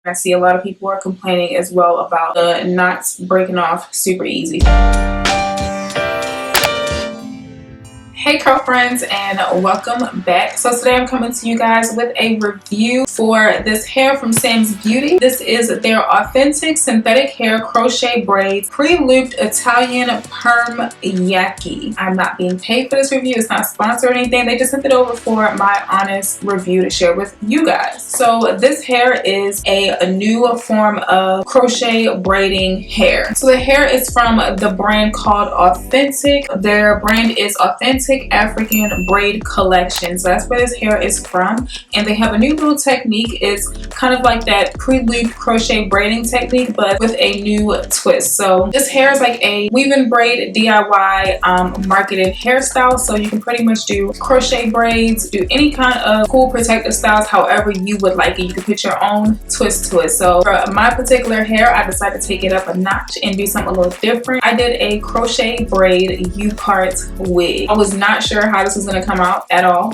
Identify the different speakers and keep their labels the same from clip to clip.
Speaker 1: I see a lot of people are complaining as well about the knots breaking off super easy. Hey girlfriends, and welcome back. So today I'm coming to you guys with a review for this hair from SamsBeauty. This is their authentic synthetic hair crochet braids pre-looped Italian Perm Yaki. I'm not being paid for this review. It's not sponsored or anything. They just sent it over for my honest review to share with you guys. So this hair is a new form of crochet braiding hair. So the hair is from the brand called Authentic. Their brand is Authentic African Braid Collection. So that's where this hair is from, and they have a new little technique. It's kind of like that pre-loop crochet braiding technique, but with a new twist. So this hair is like a weave and braid DIY marketed hairstyle, so you can pretty much do crochet braids, do any kind of cool protective styles however you would like it. You can put your own twist to it. So for my particular hair, I decided to take it up a notch and do something a little different. I did a crochet braid U-part wig. I was not sure how this was going to come out at all.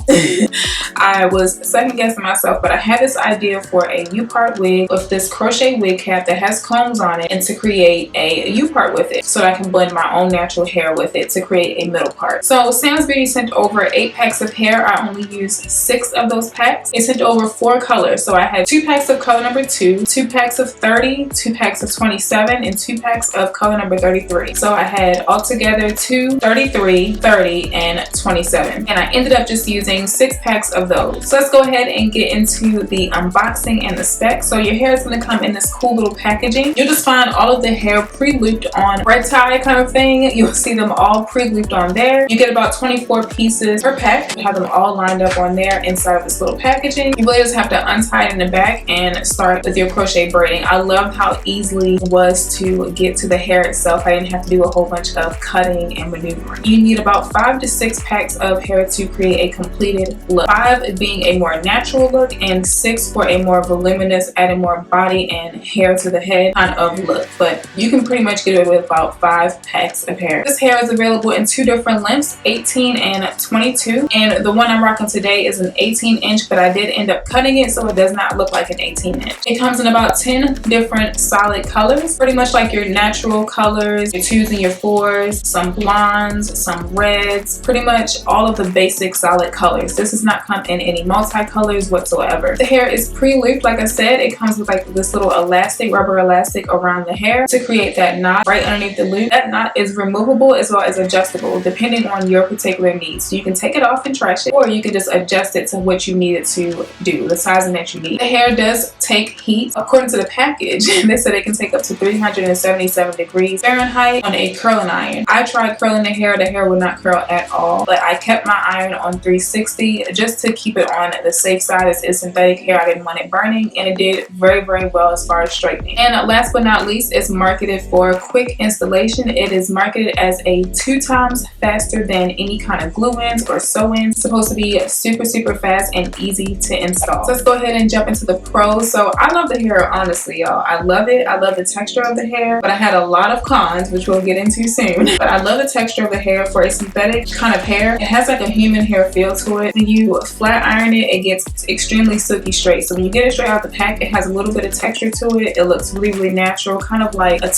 Speaker 1: I was second guessing myself, but I had this idea for a U-part wig with this crochet wig cap that has combs on it, and to create a U-part with it so that I can blend my own natural hair with it to create a middle part. So SamsBeauty sent over 8 packs of hair. I only used 6 of those packs. They sent over 4 colors. So I had 2 packs of color number 2, 2 packs of 30, 2 packs of 27, and 2 packs of color number 33. So I had altogether 2, 33, 30, and 27, and I ended up just using 6 packs of those. So let's go ahead and get into the unboxing and the specs. So your hair is going to come in this cool little packaging. You'll just find all of the hair pre-looped on red tie kind of thing. You'll see them all pre-looped on there. You get about 24 pieces per pack. You have them all lined up on there inside of this little packaging. You really just have to untie it in the back and start with your crochet braiding. I love how easily it was to get to the hair itself. I didn't have to do a whole bunch of cutting and maneuvering. You need about 5 to 6 packs of hair to create a completed look. 5 being a more natural look, and 6 for a more voluminous, adding more body and hair to the head kind of look. But you can pretty much get away with about 5 packs of hair. This hair is available in 2 different lengths, 18 and 22, and the one I'm rocking today is an 18-inch, but I did end up cutting it so it does not look like an 18-inch. It comes in about 10 different solid colors, pretty much like your natural colors, your 2s and your 4s, some blondes, some reds, pretty much all of the basic solid colors. This does not come in any multicolors whatsoever. The hair is pre-looped. Like I said, it comes with like this little elastic, rubber elastic around the hair to create that knot right underneath the loop. That knot is removable as well as adjustable depending on your particular needs. So you can take it off and trash it, or you can just adjust it to what you need it to do, the sizing that you need. The hair does take heat. According to the package, they said it can take up to 377 degrees Fahrenheit on a curling iron. I tried curling the hair would not curl at all, but I kept my iron on 360 just to keep it on the safe side. As it's synthetic hair, I didn't want it burning, and it did very, very well as far as straightening. And last but not least, it's marketed for quick installation. It is marketed as a 2 times faster than any kind of glue-ins or sew-ins. It's supposed to be super, super fast and easy to install. So let's go ahead and jump into the pros. So I love the hair, honestly, y'all. I love it. I love the texture of the hair, but I had a lot of cons, which we'll get into soon. But I love the texture of the hair for a synthetic kind of hair. It has like a human hair feel to it. When you flat iron it, it gets extremely silky straight. So when you get it straight out the pack, it has a little bit of texture to it. It looks really, really natural, kind of like a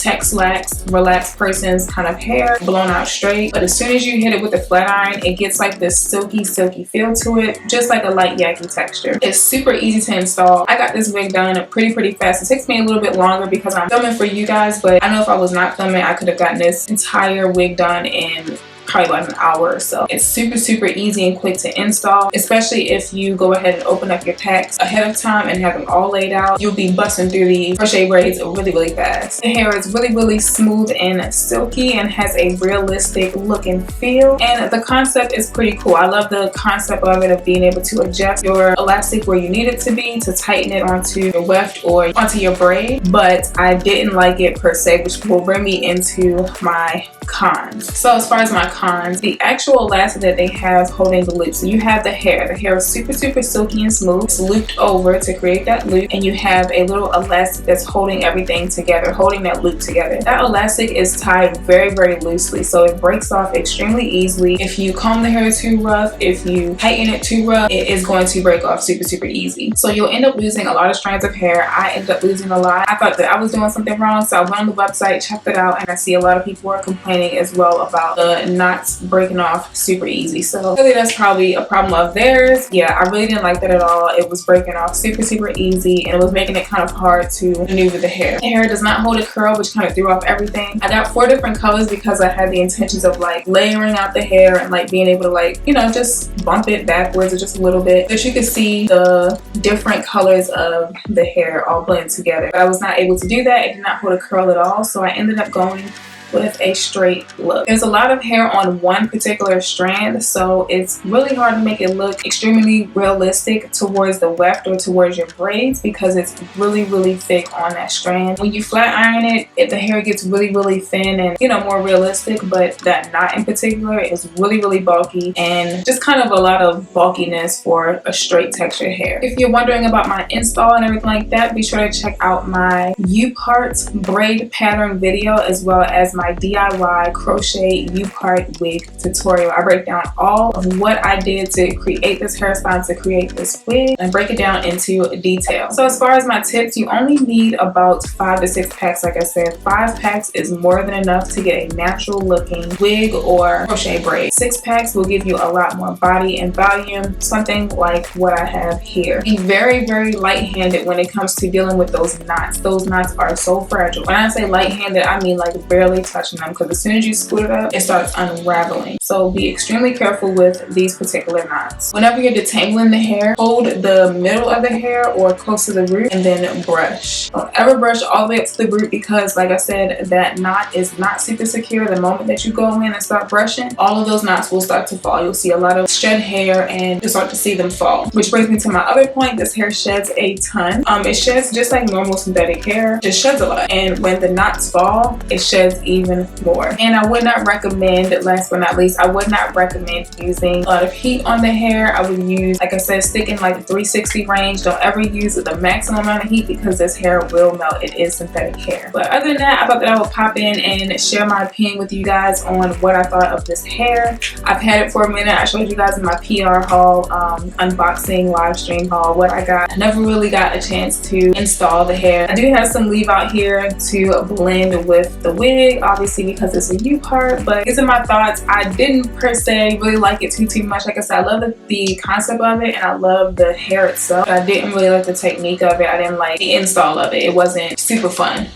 Speaker 1: relaxed person's kind of hair, blown out straight. But as soon as you hit it with the flat iron, it gets like this silky feel to it, just like a light yaki texture. It's super easy to install. I got this wig done pretty fast. It takes me a little bit longer because I'm filming for you guys, but I know if I was not filming, I could have gotten this entire wig done in probably about an hour or so. It's super easy and quick to install, especially if you go ahead and open up your packs ahead of time and have them all laid out. You'll be busting through these crochet braids really fast. The hair is really smooth and silky and has a realistic look and feel, and the concept is pretty cool. I love the concept of it, of being able to adjust your elastic where you need it to be to tighten it onto your weft or onto your braid, but I didn't like it per se, which will bring me into my cons. So as far as my cons, the actual elastic that they have holding the loop. So you have the hair is super silky and smooth. It's looped over to create that loop, and you have a little elastic that's holding everything together, holding that loop together. That elastic is tied very loosely, so it breaks off extremely easily. If you comb the hair too rough, if you tighten it too rough, it is going to break off super easy. So you'll end up losing a lot of strands of hair. I ended up losing a lot. I thought that I was doing something wrong, so I went on the website, checked it out, and I see a lot of people are complaining as well about the knots breaking off super easy. So really that's probably a problem of theirs. Yeah, I really didn't like that at all. It was breaking off super easy, and it was making it kind of hard to maneuver the hair. The hair does not hold a curl, which kind of threw off everything. I got 4 different colors because I had the intentions of like layering out the hair and like being able to like, you know, just bump it backwards or just a little bit, but you could see the different colors of the hair all blend together. But I was not able to do that. It did not hold a curl at all, so I ended up going with a straight look. There's a lot of hair on one particular strand, so it's really hard to make it look extremely realistic towards the weft or towards your braids because it's really thick on that strand. When you flat iron it, the hair gets really thin and, you know, more realistic, but that knot in particular is really bulky and just kind of a lot of bulkiness for a straight textured hair. If you're wondering about my install and everything like that, be sure to check out my U-part braid pattern video as well as my DIY crochet U-part wig tutorial. I break down all of what I did to create this hairstyle, to create this wig, and break it down into detail. So as far as my tips, you only need about 5 to 6 packs. Like I said, 5 packs is more than enough to get a natural looking wig or crochet braid. 6 packs will give you a lot more body and volume, something like what I have here. Be very light-handed when it comes to dealing with those knots. Those knots are so fragile. When I say light-handed, I mean like barely touching them, because as soon as you scoot it up, it starts unraveling. So be extremely careful with these particular knots. Whenever you're detangling the hair, hold the middle of the hair or close to the root and then brush. Don't ever brush all the way up to the root because, like I said, that knot is not super secure. The moment that you go in and start brushing, all of those knots will start to fall. You'll see a lot of shed hair and you'll start to see them fall. Which brings me to my other point. This hair sheds a ton. It sheds just like normal synthetic hair. It sheds a lot. And when the knots fall, it sheds even more. And I would not recommend, last but not least, I would not recommend using a lot of heat on the hair. I would use, like I said, stick in like the 360 range. Don't ever use the maximum amount of heat because this hair will melt. It is synthetic hair. But other than that, I thought that I would pop in and share my opinion with you guys on what I thought of this hair. I've had it for a minute. I showed you guys in my PR haul, unboxing, live stream haul, what I got. I never really got a chance to install the hair. I do have some leave out here to blend with the wig, obviously because it's a U-part, but these are my thoughts. I didn't per se really like it too much. Like I said, I love the concept of it and I love the hair itself. But I didn't really like the technique of it. I didn't like the install of it. It wasn't super fun.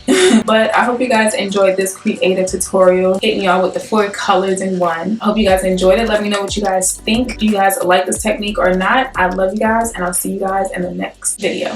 Speaker 1: But I hope you guys enjoyed this creative tutorial, hitting y'all with the 4 colors in one. I hope you guys enjoyed it. Let me know what you guys think. Do you guys like this technique or not? I love you guys and I'll see you guys in the next video.